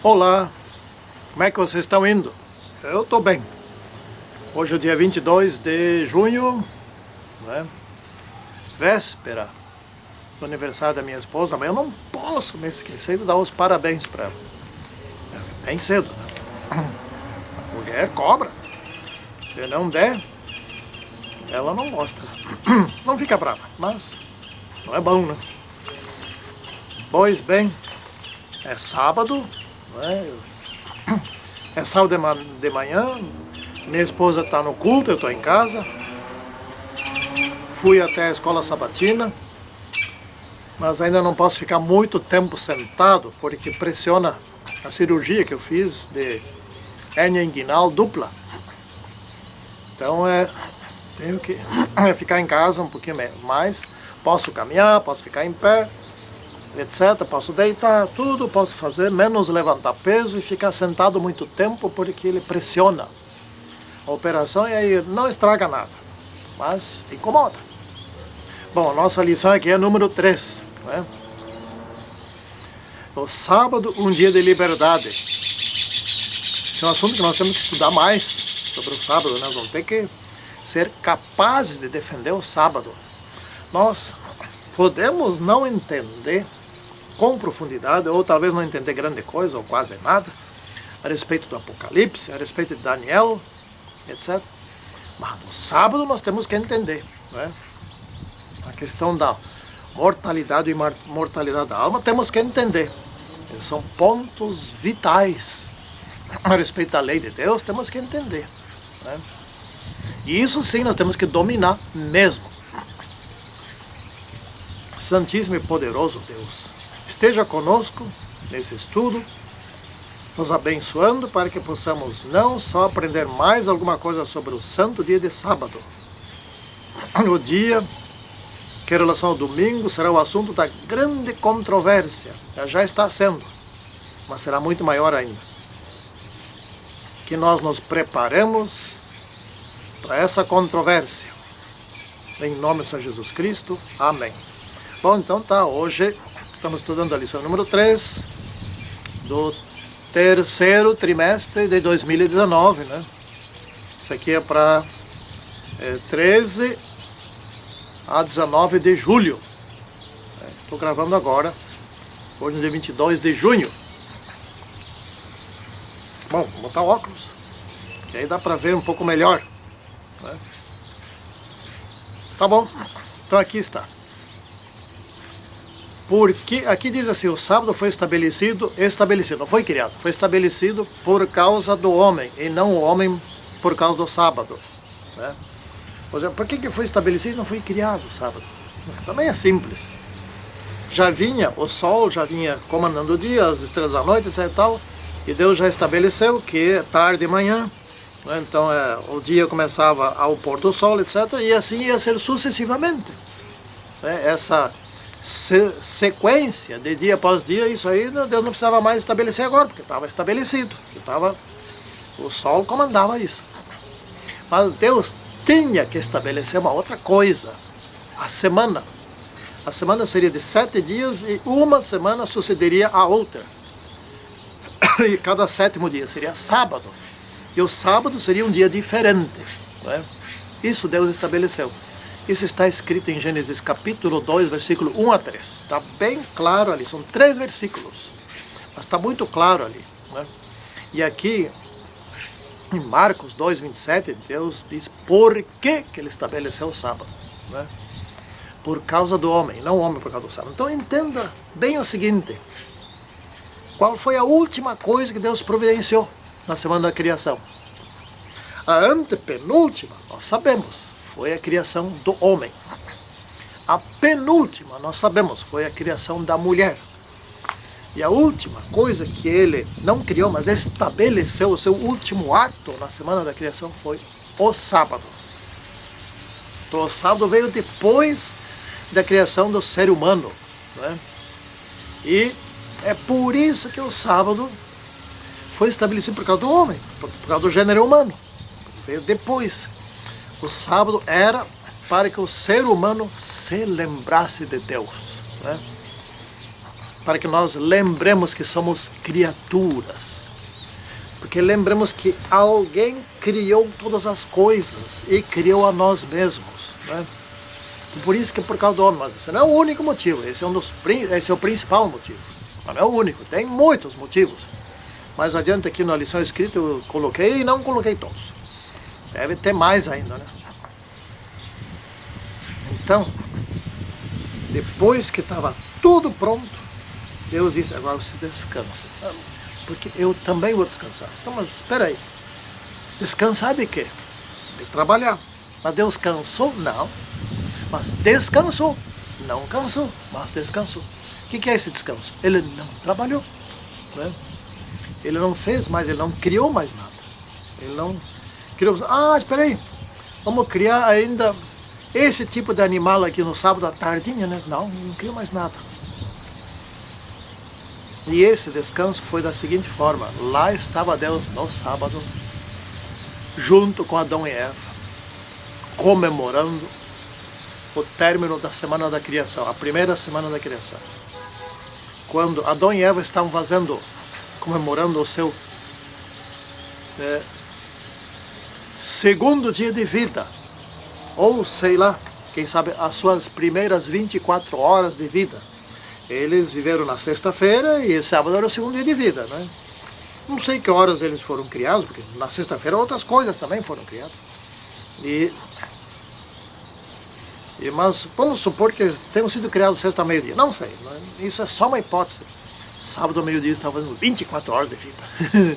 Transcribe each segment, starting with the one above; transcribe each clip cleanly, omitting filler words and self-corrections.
Olá, como é que vocês estão indo? Eu estou bem. Hoje é o dia 22 de junho, né? Véspera do aniversário da minha esposa, mas eu não posso me esquecer de dar os parabéns para ela. É bem cedo, né? A mulher cobra. Se não der, ela não gosta. Não fica brava, mas não é bom, né? Pois bem, é sábado, né? É sábado de manhã, minha esposa está no culto, eu estou em casa. Fui até a escola sabatina, mas ainda não posso ficar muito tempo sentado, porque pressiona a cirurgia que eu fiz de hérnia inguinal dupla. Então tenho que ficar em casa um pouquinho mais. Posso caminhar, posso ficar em pé, etc. Posso deitar, tudo posso fazer, menos levantar peso e ficar sentado muito tempo, porque ele pressiona a operação e aí não estraga nada, mas incomoda. Bom, a nossa lição aqui é número 3, né? O sábado, um dia de liberdade. Esse é um assunto que nós temos que estudar mais sobre o sábado, né? Nós vamos ter que ser capazes de defender o sábado. Nós podemos não entender com profundidade, ou talvez não entender grande coisa, ou quase nada, a respeito do Apocalipse, a respeito de Daniel, etc. Mas no sábado nós temos que entender, né? A questão da mortalidade e mortalidade da alma, temos que entender. Eles são pontos vitais. A respeito da lei de Deus, temos que entender, né? E isso sim nós temos que dominar mesmo. Santíssimo e poderoso Deus, esteja conosco nesse estudo, nos abençoando para que possamos não só aprender mais alguma coisa sobre o santo dia de sábado, o dia que em relação ao domingo será o assunto da grande controvérsia, já está sendo, mas será muito maior ainda. Que nós nos preparemos para essa controvérsia. Em nome do Senhor Jesus Cristo. Amém. Bom, então tá, hoje estamos estudando a lição número 3 do terceiro trimestre de 2019, né? Isso aqui é para 13 a 19 de julho. Estou gravando agora, hoje no dia 22 de junho. Bom, vou botar óculos, que aí dá para ver um pouco melhor, né? Tá bom, então aqui está. Porque aqui diz assim, o sábado foi estabelecido, não foi criado, foi estabelecido por causa do homem, e não o homem por causa do sábado, né? Por que foi estabelecido e não foi criado o sábado? Também é simples. Já vinha o sol, já vinha comandando o dia, as estrelas da noite, etc. e tal, e Deus já estabeleceu que tarde e manhã, né? Então o dia começava ao pôr do sol, etc. E assim ia ser sucessivamente, né? Essa sequência de dia após dia, isso aí Deus não precisava mais estabelecer agora, porque estava estabelecido, o sol comandava isso. Mas Deus tinha que estabelecer uma outra coisa, a semana. A semana seria de 7 dias e uma semana sucederia a outra. E cada 7º dia seria sábado. E o sábado seria um dia diferente, né? Isso Deus estabeleceu. Isso está escrito em Gênesis capítulo 2, versículo 1 a 3. Está bem claro ali, são 3 versículos. Mas está muito claro ali, né? E aqui, em Marcos 2, 27, Deus diz por que Ele estabeleceu o sábado, né? Por causa do homem, não o homem por causa do sábado. Então entenda bem o seguinte. Qual foi a última coisa que Deus providenciou na semana da criação? A antepenúltima, nós sabemos, foi a criação do homem. A penúltima, nós sabemos, foi a criação da mulher. E a última coisa que ele não criou, mas estabeleceu o seu último ato na semana da criação foi o sábado. Então o sábado veio depois da criação do ser humano, né? E é por isso que o sábado foi estabelecido por causa do homem, por causa do gênero humano. Veio depois. O sábado era para que o ser humano se lembrasse de Deus, né? para que nós lembremos que somos criaturas. Porque lembremos que alguém criou todas as coisas e criou a nós mesmos, né? E por isso que é por causa do homem, mas esse não é o único motivo, esse é o principal motivo. Mas não é o único, tem muitos motivos. Mais adiante aqui na lição escrita eu coloquei e não coloquei todos. Deve ter mais ainda, né? Então, depois que estava tudo pronto, Deus disse, agora você descansa. Porque eu também vou descansar. Então, mas espera aí. Descansar de quê? De trabalhar. Mas Deus cansou? Não. Mas descansou. Não cansou, mas descansou. O que é esse descanso? Ele não trabalhou, né? Ele não fez mais, ele não criou mais nada. Ele não criou... espera aí. Vamos criar ainda esse tipo de animal aqui no sábado à tardinha, né? Não criou mais nada. E esse descanso foi da seguinte forma. Lá estava Deus no sábado, junto com Adão e Eva, comemorando o término da semana da criação, a primeira semana da criação. Quando Adão e Eva estavam comemorando o seu segundo dia de vida, ou sei lá, quem sabe as suas primeiras 24 horas de vida. Eles viveram na sexta-feira e sábado era o segundo dia de vida, né? Não sei que horas eles foram criados, porque na sexta-feira outras coisas também foram criadas. Mas vamos supor que tenham sido criados sexta ao meio-dia. Não sei, né? Isso é só uma hipótese. Sábado ao meio-dia estava fazendo 24 horas de vida.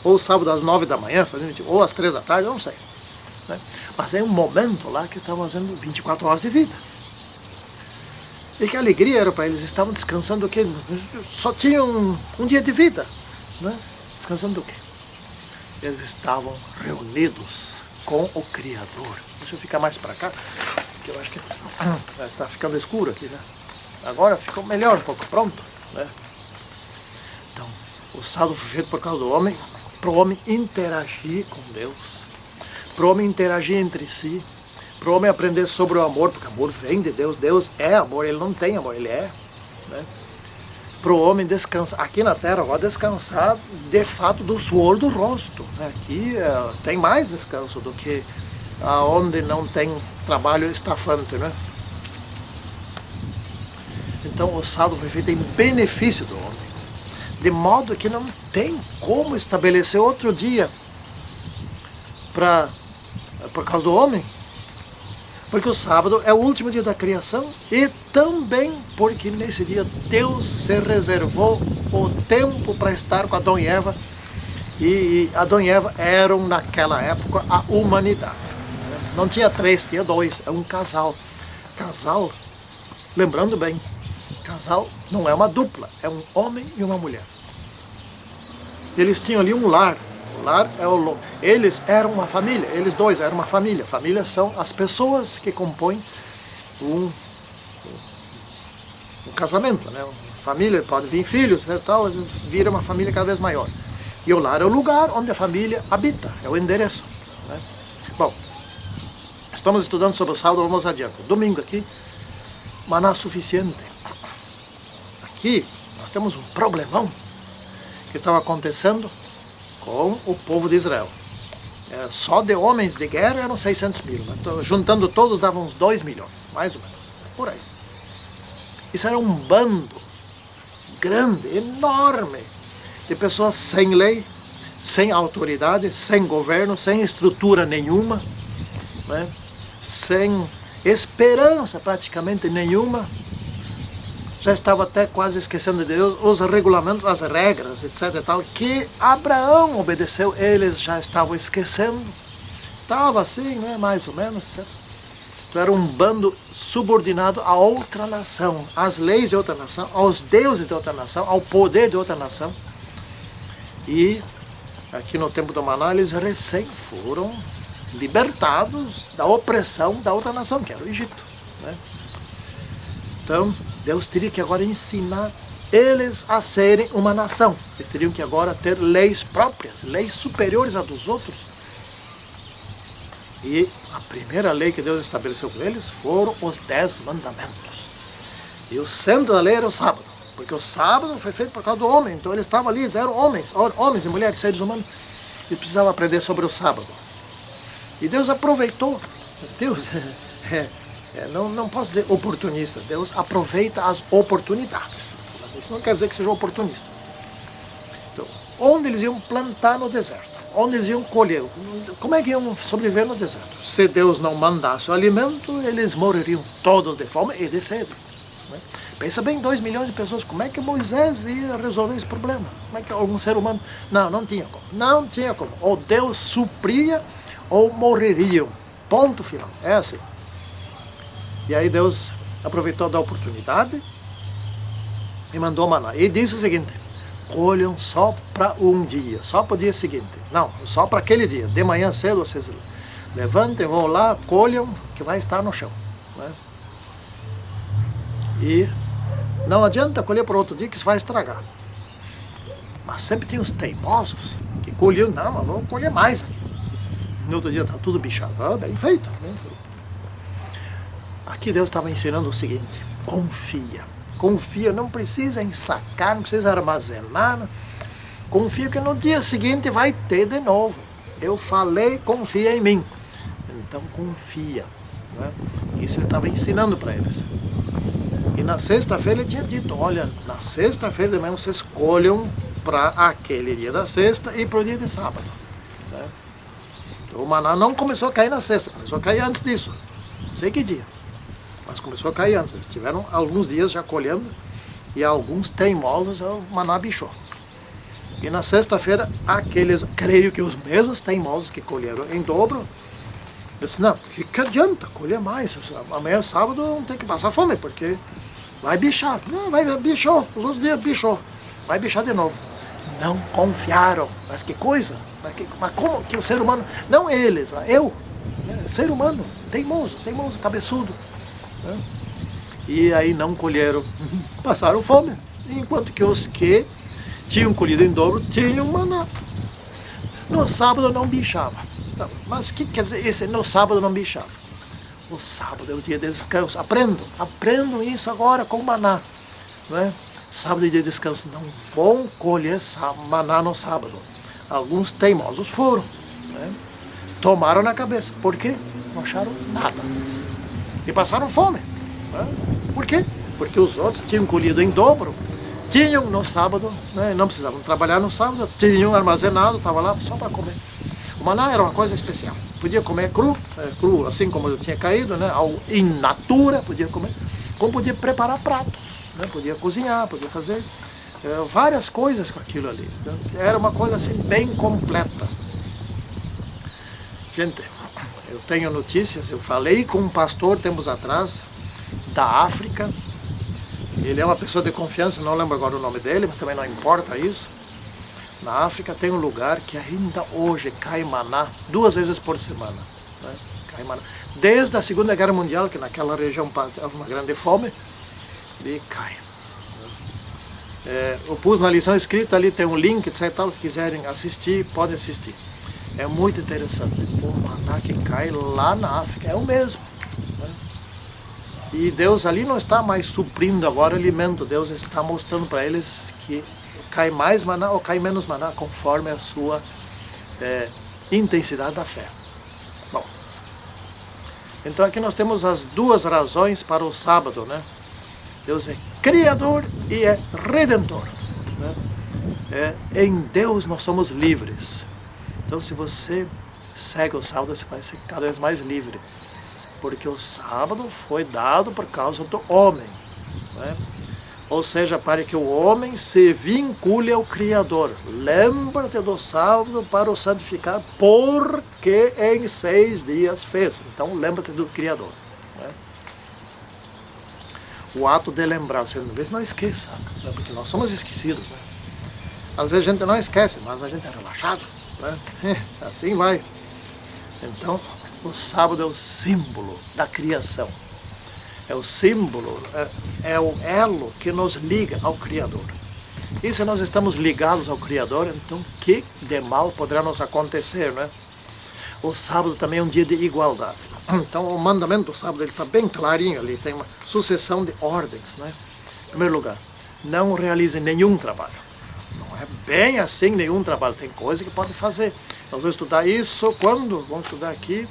Ou sábado às 9 da manhã, ou às 3 da tarde, eu não sei, né? Mas tem um momento lá que estavam fazendo 24 horas de vida. E que alegria era para eles, estavam descansando do quê? Só tinham um dia de vida, né? Descansando do quê? Eles estavam reunidos com o Criador. Deixa eu ficar mais para cá, porque eu acho que está ficando escuro aqui, né? Agora ficou melhor um pouco, pronto, né? Então, o sábado foi feito por causa do homem, para o homem interagir com Deus, para o homem interagir entre si, para o homem aprender sobre o amor, porque o amor vem de Deus, Deus é amor, ele não tem amor, ele é, né? Para o homem descansar, aqui na terra, vai descansar de fato do suor do rosto, né? Aqui tem mais descanso do que onde não tem trabalho estafante, né? Então o sábado foi feito em benefício do homem, de modo que não tem como estabelecer outro dia por causa do homem. Porque o sábado é o último dia da criação e também porque nesse dia Deus se reservou o tempo para estar com Adão e Eva. E Adão e Eva eram naquela época a humanidade. Não tinha três, tinha dois, é um casal. Casal, lembrando bem, casal não é uma dupla, é um homem e uma mulher. Eles tinham ali um lar. O lar eles eram uma família, eles dois eram uma família. Família são as pessoas que compõem um casamento, né? Família, pode vir filhos, né, tal, vira uma família cada vez maior. E o lar é o lugar onde a família habita, é o endereço, né? Bom, estamos estudando sobre o sábado, vamos adiante. Domingo aqui, maná suficiente. Aqui nós temos um problemão que estava acontecendo com o povo de Israel. Só de homens de guerra eram 600 mil. Então, juntando todos davam uns 2 milhões, mais ou menos, por aí. Isso era um bando grande, enorme, de pessoas sem lei, sem autoridade, sem governo, sem estrutura nenhuma, né? Sem esperança praticamente nenhuma. Já estava até quase esquecendo de Deus, os regulamentos, as regras, etc. e tal, que Abraão obedeceu, eles já estavam esquecendo. Estava assim, né, mais ou menos, etc. Então era um bando subordinado a outra nação, às leis de outra nação, aos deuses de outra nação, ao poder de outra nação. E aqui no tempo do maná, eles recém foram libertados da opressão da outra nação, que era o Egito, né? Então, Deus teria que agora ensinar eles a serem uma nação. Eles teriam que agora ter leis próprias, leis superiores à dos outros. E a primeira lei que Deus estabeleceu com eles foram os 10 mandamentos. E o centro da lei era o sábado, Porque o sábado foi feito por causa do homem, então eles estavam ali, eles eram homens e mulheres, seres humanos, e precisavam aprender sobre o sábado. E Deus aproveitou, Deus não posso dizer oportunista, Deus aproveita as oportunidades. Isso não quer dizer que seja oportunista. Então, onde eles iam plantar no deserto? Onde eles iam colher? Como é que iam sobreviver no deserto? Se Deus não mandasse o alimento, eles morreriam todos de fome e de sede. Né? Pensa bem, 2 milhões de pessoas, como é que Moisés ia resolver esse problema? Como é que algum ser humano... Não tinha como. Não tinha como. Ou Deus supria, ou morreriam. Ponto final. É assim. E aí Deus aproveitou da oportunidade e mandou maná. E disse o seguinte: colham só para um dia, só para o dia seguinte. Não, só para aquele dia. De manhã cedo vocês levantem, vão lá, colham, que vai estar no chão. Né? E não adianta colher para outro dia, que isso vai estragar. Mas sempre tem os teimosos que colhiam, não, mas vamos colher mais aqui. No outro dia está tudo bichado. Bem feito, bem feito. Aqui Deus estava ensinando o seguinte: confia. Confia, não precisa ensacar, não precisa armazenar. Confia que no dia seguinte vai ter de novo. Eu falei, confia em mim. Então confia. Né? Isso ele estava ensinando para eles. E na sexta-feira ele tinha dito: olha, na sexta-feira de manhã vocês colham para aquele dia da sexta e para o dia de sábado. Né? Então, o maná não começou a cair na sexta, começou a cair antes disso. Não sei que dia. Mas começou a cair antes. Eles tiveram alguns dias já colhendo e alguns teimosos o maná bichou. E na sexta-feira, aqueles, creio que os mesmos teimosos que colheram em dobro, disse: não, que adianta colher mais? Amanhã é sábado não tem que passar fome, porque vai bichar. Não, bichou, os outros dias bichou. Vai bichar de novo. Não confiaram. Mas que coisa? Mas como que o ser humano, não eles, eu, ser humano, teimoso, cabeçudo. E aí não colheram, passaram fome, enquanto que os que tinham colhido em dobro tinham maná. No sábado não bichava. Mas o que quer dizer esse no sábado não bichava? O sábado é o dia de descanso. Aprendam isso agora com o maná. Não é? Sábado é dia de descanso. Não vão colher maná no sábado. Alguns teimosos foram. Né? Tomaram na cabeça. Por quê? Não acharam nada. E passaram fome. Né? Por quê? Porque os outros tinham colhido em dobro, tinham no sábado, né? Não precisavam trabalhar no sábado, tinham armazenado, estava lá só para comer. O maná era uma coisa especial. Podia comer cru assim como eu tinha caído, né? In natura, podia comer. Como podia preparar pratos, né? Podia cozinhar, podia fazer várias coisas com aquilo ali. Então, era uma coisa assim bem completa. Gente, eu tenho notícias, eu falei com um pastor tempos atrás, da África. Ele é uma pessoa de confiança, não lembro agora o nome dele, mas também não importa isso. Na África tem um lugar que ainda hoje cai maná 2 vezes por semana. Né? Cai maná. Desde a Segunda Guerra Mundial, que naquela região houve uma grande fome, e cai. Eu pus na lição escrita ali, tem um link, etc. Se quiserem assistir, podem assistir. É muito interessante. O maná que cai lá na África é o mesmo. Né? E Deus ali não está mais suprindo agora alimento. Deus está mostrando para eles que cai mais maná ou cai menos maná, conforme a sua intensidade da fé. Bom, então aqui nós temos as 2 razões para o sábado. Né? Deus é Criador e é Redentor. Né? Em Deus nós somos livres. Então, se você segue o sábado, você vai ser cada vez mais livre. Porque o sábado foi dado por causa do homem. Né? Ou seja, para que o homem se vincule ao Criador. Lembra-te do sábado para o santificar, porque em 6 dias fez. Então, lembra-te do Criador. Né? O ato de lembrar, você não esqueça. Né? Porque nós somos esquecidos. Né? Às vezes a gente não esquece, mas a gente é relaxado. Assim vai. Então, o sábado é o símbolo da criação. É o símbolo, é o elo que nos liga ao Criador. E se nós estamos ligados ao Criador, então que de mal poderá nos acontecer, né? O sábado também é um dia de igualdade. Então, o mandamento do sábado está bem clarinho ali, tem uma sucessão de ordens, né? Em primeiro lugar, não realize nenhum trabalho. Não é bem assim nenhum trabalho, tem coisa que pode fazer. Nós vamos estudar isso quando? Vamos estudar aqui,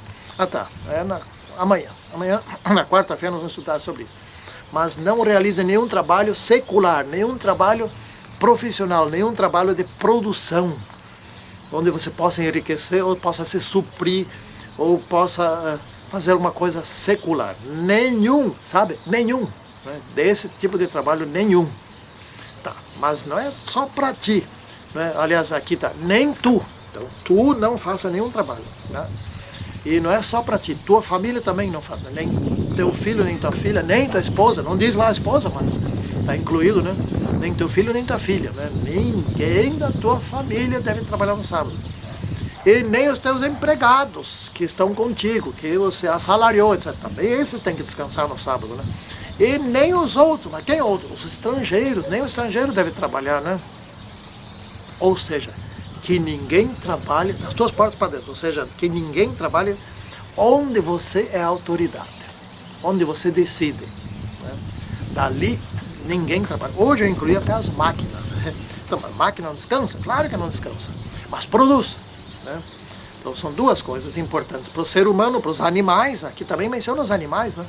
amanhã, na quarta-feira nós vamos estudar sobre isso. Mas não realize nenhum trabalho secular, nenhum trabalho profissional, nenhum trabalho de produção, onde você possa enriquecer ou possa se suprir ou possa fazer uma coisa secular. Nenhum, sabe? Nenhum. Né? Desse tipo de trabalho, nenhum. Tá, mas não é só para ti. Né? Aliás, aqui tá, nem tu. Então, tu não faça nenhum trabalho. Né? E não é só para ti, tua família também não faz. Nem teu filho, nem tua filha, nem tua esposa. Não diz lá a esposa, mas está incluído, né? Nem teu filho, nem tua filha. Né? Ninguém da tua família deve trabalhar no sábado. E nem os teus empregados que estão contigo, que você assalariou, etc. Também esses têm que descansar no sábado, né? E nem os outros, mas quem outros? Os estrangeiros, nem o estrangeiro deve trabalhar, né? Ou seja, que ninguém trabalhe das tuas portas para dentro, ou seja, que ninguém trabalhe onde você é autoridade, onde você decide. Né? Dali, ninguém trabalha. Hoje eu incluí até as máquinas. Né? Então, a máquina não descansa? Claro que não descansa, mas produz. Né? Então são duas coisas importantes para o ser humano, para os animais. Aqui também menciona os animais, né?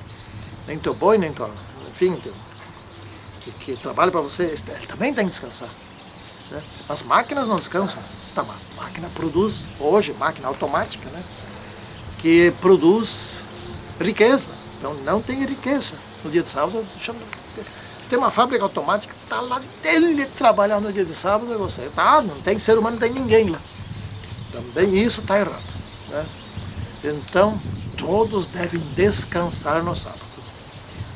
Nem teu boi, nem teu, enfim, que trabalha para você, ele também tem que descansar. Né? As máquinas não descansam. Tá, mas a máquina produz hoje, máquina automática, né? Que produz riqueza. Então não tem riqueza no dia de sábado. Tem uma fábrica automática, tá lá dele trabalhando no dia de sábado e você tá, não tem ser humano, não tem ninguém lá. Também isso está errado. Né? Então, todos devem descansar no sábado.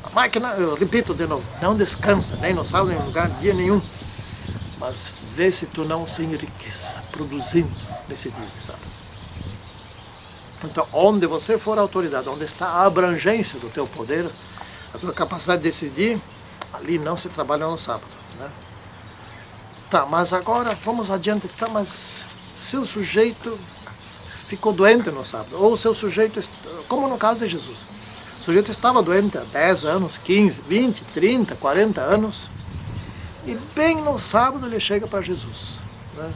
A máquina, eu repito de novo, não descansa, nem no sábado, nem em lugar, dia nenhum. Mas vê se tu não se enriqueça, produzindo nesse dia de sábado. Então, onde você for a autoridade, onde está a abrangência do teu poder, a tua capacidade de decidir, ali não se trabalha no sábado. Né? Tá, mas agora, vamos adiante, tá, mas... se o sujeito ficou doente no sábado, ou se o sujeito, como no caso de Jesus, o sujeito estava doente há 10 anos, 15, 20, 30, 40 anos, e bem no sábado ele chega para Jesus. Né?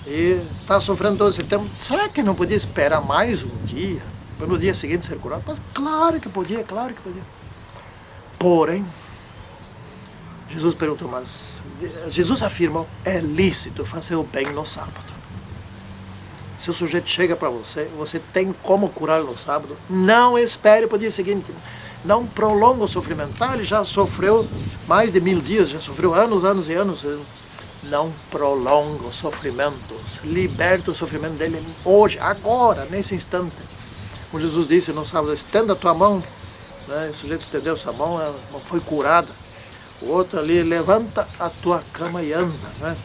E está sofrendo todo esse tempo. Será que não podia esperar mais um dia, para no dia seguinte ser curado? Mas claro que podia, claro que podia. Porém, Jesus perguntou, mas Jesus afirma, é lícito fazer o bem no sábado. Se o sujeito chega para você, você tem como curar no sábado, não espere para o dia seguinte, não prolonga o sofrimento. Ah, ele já sofreu mais de 1000 dias, já sofreu anos, anos e anos. Não prolonga os sofrimentos, liberta o sofrimento dele hoje, agora, nesse instante. Como Jesus disse no sábado, estenda a tua mão, né? O sujeito estendeu sua mão, ela foi curada. O outro ali, levanta a tua cama e anda, né?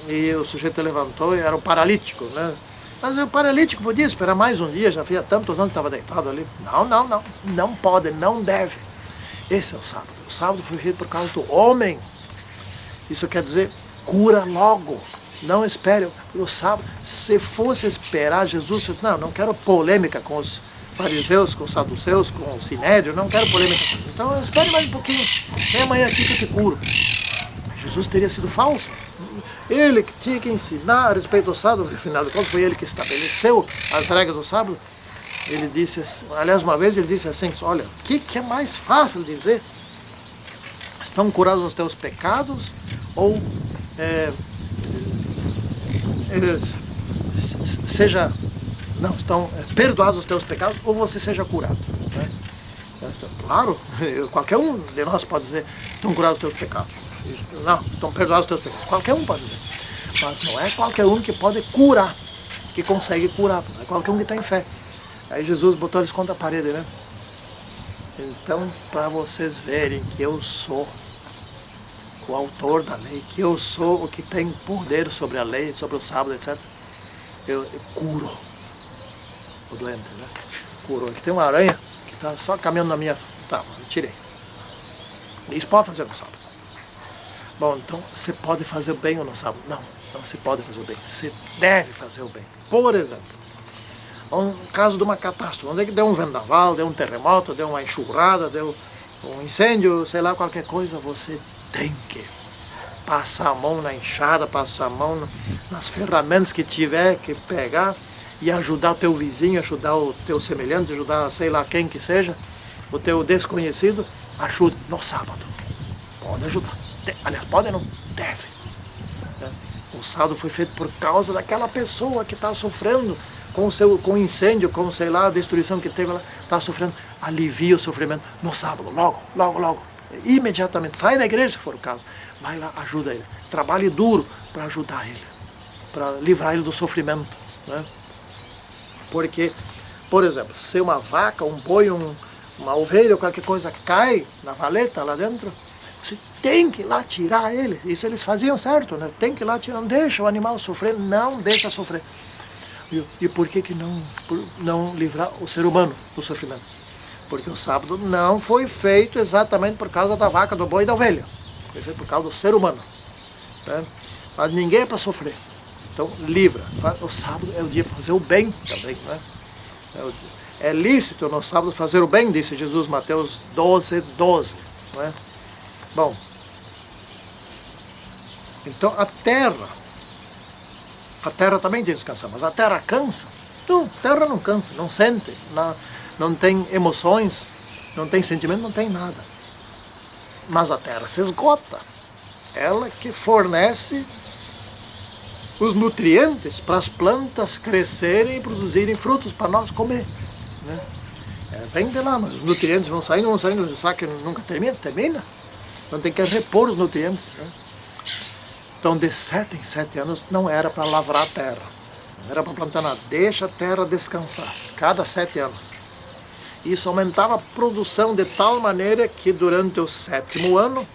E o sujeito levantou e era o paralítico, né? Mas o paralítico podia esperar mais um dia, já havia tantos anos que estava deitado ali. Não pode, não deve. Esse é o sábado. O sábado foi feito por causa do homem. Isso quer dizer, cura logo. Não espere. O sábado, se fosse esperar Jesus, não quero polêmica com os fariseus, com os saduceus, com o sinédrio, não quero polêmica. Então espere mais um pouquinho, vem amanhã aqui que eu te curo. Jesus teria sido falso. Ele que tinha que ensinar a respeito do sábado, afinal de contas foi ele que estabeleceu as regras do sábado. Ele disse, aliás, uma vez ele disse assim, olha, o que é mais fácil dizer? Estão curados os teus pecados ou estão perdoados os teus pecados ou você seja curado. Né? Claro, qualquer um de nós pode dizer, estão curados os teus pecados. Não, estão perdoados os teus pecados. Qualquer um pode dizer. Mas não é qualquer um que pode curar, que consegue curar. Não é qualquer um que tem fé. Aí Jesus botou eles contra a parede, né? Então, para vocês verem que eu sou o autor da lei, que eu sou o que tem poder sobre a lei, sobre o sábado, etc., eu curo o doente, né? Curou. Aqui tem uma aranha que está só caminhando na minha... Tá, eu tirei. Isso pode fazer no sábado. Bom, então, você pode fazer o bem ou no sábado? Não se pode fazer o bem. Você deve fazer o bem. Por exemplo, um caso de uma catástrofe, vamos dizer que deu um vendaval, deu um terremoto, deu uma enxurrada, deu um incêndio, sei lá, qualquer coisa, você tem que passar a mão na enxada, passar a mão nas ferramentas que tiver que pegar e ajudar o teu vizinho, ajudar o teu semelhante, ajudar sei lá quem que seja, o teu desconhecido, ajuda no sábado. Pode ajudar. Aliás, pode não? Deve. O sábado foi feito por causa daquela pessoa que está sofrendo com incêndio, com sei lá, a destruição que teve lá, está sofrendo. Alivia o sofrimento no sábado, logo. Imediatamente, sai da igreja se for o caso. Vai lá, ajuda ele. Trabalhe duro para ajudar ele, para livrar ele do sofrimento. Né? Porque, por exemplo, se uma vaca, um boi, uma ovelha ou qualquer coisa cai na valeta lá dentro, você tem que ir lá tirar ele. Isso eles faziam certo, né? Tem que ir lá tirar, não deixa o animal sofrer, não deixa sofrer. E por que não livrar o ser humano do sofrimento? Porque o sábado não foi feito exatamente por causa da vaca, do boi e da ovelha. Foi feito por causa do ser humano. Né? Mas ninguém é para sofrer. Então, livra. O sábado é o dia para fazer o bem também. Né? É lícito no sábado fazer o bem, disse Jesus, Mateus 12. Né? Bom, então a terra também tem que descansar, mas a terra cansa. Não, a terra não cansa, não sente, não tem emoções, não tem sentimento, não tem nada. Mas a terra se esgota. Ela que fornece os nutrientes para as plantas crescerem e produzirem frutos para nós comer. Né? Vem de lá, mas os nutrientes vão saindo, será que nunca termina? Termina. Então tem que repor os nutrientes. Né? Então de 7 em 7 anos não era para lavrar a terra, não era para plantar nada, deixa a terra descansar, cada 7 anos. Isso aumentava a produção de tal maneira que durante o 7º ano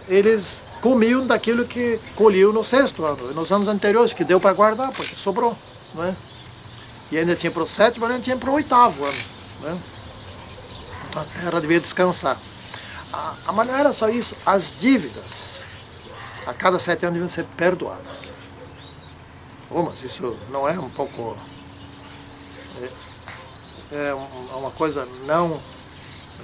eles comiam daquilo que colhiam no 6º ano, nos anos anteriores, que deu para guardar, porque sobrou. Né? E ainda tinha para o 7º ano, ainda tinha para o 8º ano. Né? Então a terra devia descansar. Mas não era só isso, as dívidas a cada 7 anos deviam ser perdoadas. Mas isso não é um pouco... É uma coisa não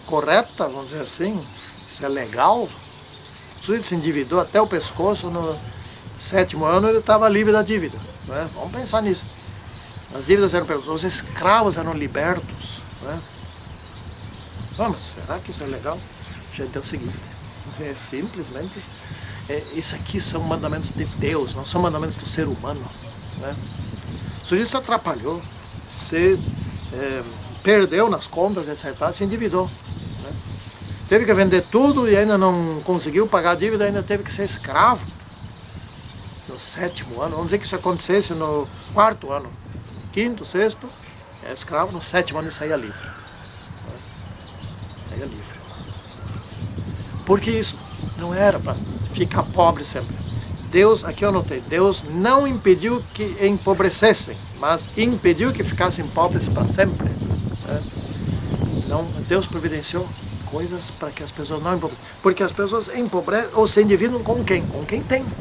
correta, vamos dizer assim, isso é legal. O sujeito se endividou até o pescoço, no 7º ano ele estava livre da dívida. Né? Vamos pensar nisso. As dívidas eram perdoadas, os escravos eram libertos. Né? Mas será que isso é legal? Gente, é o seguinte, simplesmente, isso aqui são mandamentos de Deus, não são mandamentos do ser humano. Né? O sujeito se atrapalhou, se perdeu nas contas, etc., se endividou. Né? Teve que vender tudo e ainda não conseguiu pagar a dívida, ainda teve que ser escravo. No 7º ano, vamos dizer que isso acontecesse no 4º ano, 5º, 6º, escravo, no 7º ano ele saía livre. Né? Saía livre. Porque isso não era para ficar pobre sempre. Deus, aqui eu notei, Deus não impediu que empobrecessem, mas impediu que ficassem pobres para sempre. Né? Não, Deus providenciou coisas para que as pessoas não empobrecem. Porque as pessoas empobrecem ou se endividam com quem? Com quem tem. Né?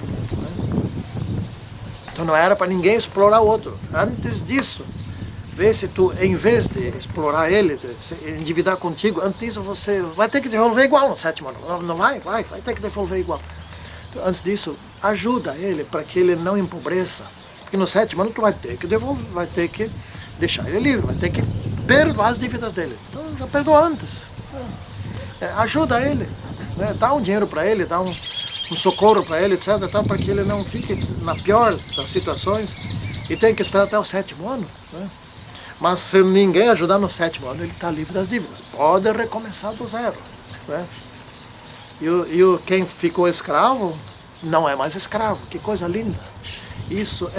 Então não era para ninguém explorar o outro. Antes disso, vê se tu, em vez de explorar ele, de se endividar contigo, antes disso você vai ter que devolver igual no 7º ano. Não vai ter que devolver igual. Então, antes disso, ajuda ele para que ele não empobreça. Porque no 7º ano tu vai ter que devolver, vai ter que deixar ele livre, vai ter que perdoar as dívidas dele. Então já perdoa antes. Ajuda ele, né? Dá um dinheiro para ele, dá um socorro para ele, etc., para que ele não fique na pior das situações e tenha que esperar até o 7º ano. Né? Mas se ninguém ajudar no 7º ano, ele está livre das dívidas. Pode recomeçar do zero. Né? E quem ficou escravo não é mais escravo. Que coisa linda. Isso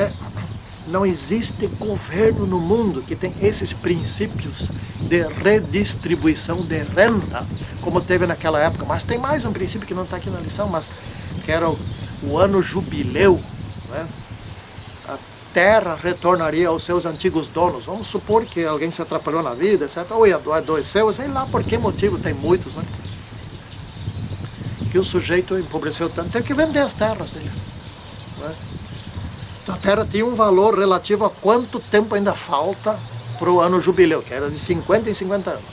não existe governo no mundo que tem esses princípios de redistribuição de renda, como teve naquela época. Mas tem mais um princípio que não está aqui na lição, mas que era o ano jubileu. Né? Terra retornaria aos seus antigos donos. Vamos supor que alguém se atrapalhou na vida, etc. Ou adoeceu, sei lá por que motivo, tem muitos, né? Que o sujeito empobreceu tanto, teve que vender as terras dele. Né? Então a terra tinha um valor relativo a quanto tempo ainda falta para o ano jubileu, que era de 50 em 50 anos.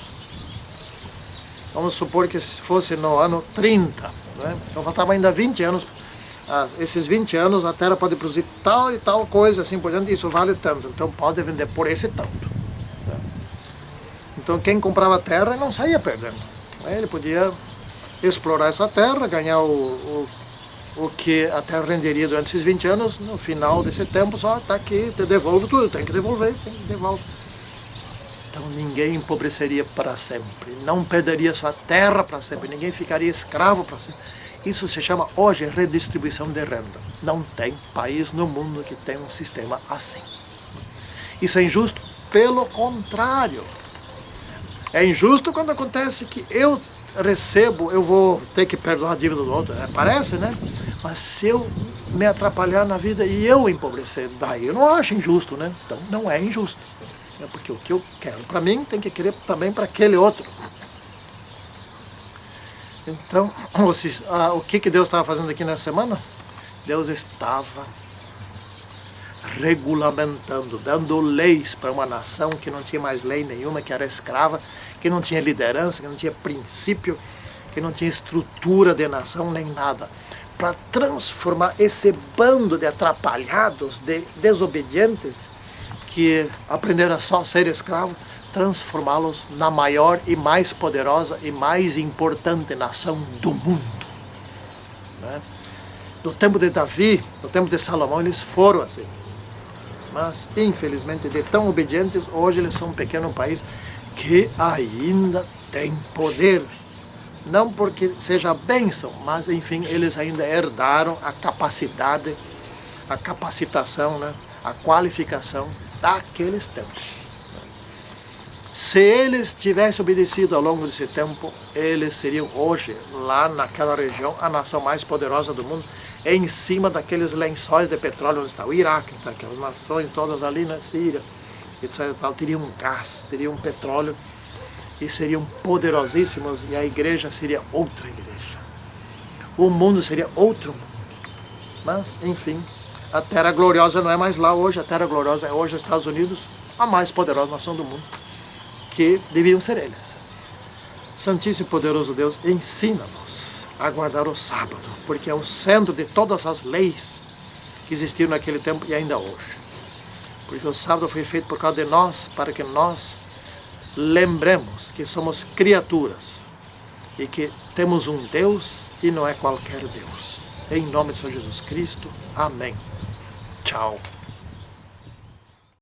Vamos supor que fosse no ano 30, né? Então faltava ainda 20 anos. Esses 20 anos a terra pode produzir tal e tal coisa, assim por diante, isso vale tanto, então pode vender por esse tanto. Né? Então quem comprava terra não saía perdendo. Né? Ele podia explorar essa terra, ganhar o que a terra renderia durante esses 20 anos, no final desse tempo só está aqui, te devolvo tudo, tem que devolver, devolve. Então ninguém empobreceria para sempre, não perderia sua terra para sempre, ninguém ficaria escravo para sempre. Isso se chama hoje redistribuição de renda. Não tem país no mundo que tenha um sistema assim. Isso é injusto? Pelo contrário. É injusto quando acontece que eu recebo, eu vou ter que perdoar a dívida do outro. Parece, né? Mas se eu me atrapalhar na vida e eu empobrecer, daí eu não acho injusto, né? Então não é injusto. Porque o que eu quero para mim tem que querer também para aquele outro. Então, o que Deus estava fazendo aqui nessa semana? Deus estava regulamentando, dando leis para uma nação que não tinha mais lei nenhuma, que era escrava, que não tinha liderança, que não tinha princípio, que não tinha estrutura de nação nem nada. Para transformar esse bando de atrapalhados, de desobedientes, que aprenderam a só ser escravo, transformá-los na maior e mais poderosa e mais importante nação do mundo. Né? No tempo de Davi, no tempo de Salomão, eles foram assim. Mas, infelizmente, de tão obedientes, hoje eles são um pequeno país que ainda tem poder. Não porque seja bênção, mas, enfim, eles ainda herdaram a capacidade, a capacitação, né? A qualificação daqueles tempos. Se eles tivessem obedecido ao longo desse tempo, eles seriam hoje, lá naquela região, a nação mais poderosa do mundo, em cima daqueles lençóis de petróleo onde está o Iraque, tá, aquelas nações todas ali na Síria, etc. Teriam gás, teriam petróleo e seriam poderosíssimos e a igreja seria outra igreja. O mundo seria outro mundo. Mas, enfim, a terra gloriosa não é mais lá hoje, a terra gloriosa é hoje os Estados Unidos, a mais poderosa nação do mundo. Que deviam ser eles. Santíssimo e poderoso Deus, ensina-nos a guardar o sábado, porque é o centro de todas as leis que existiram naquele tempo e ainda hoje. Porque o sábado foi feito por causa de nós, para que nós lembremos que somos criaturas e que temos um Deus e não é qualquer Deus. Em nome de Senhor Jesus Cristo. Amém. Tchau.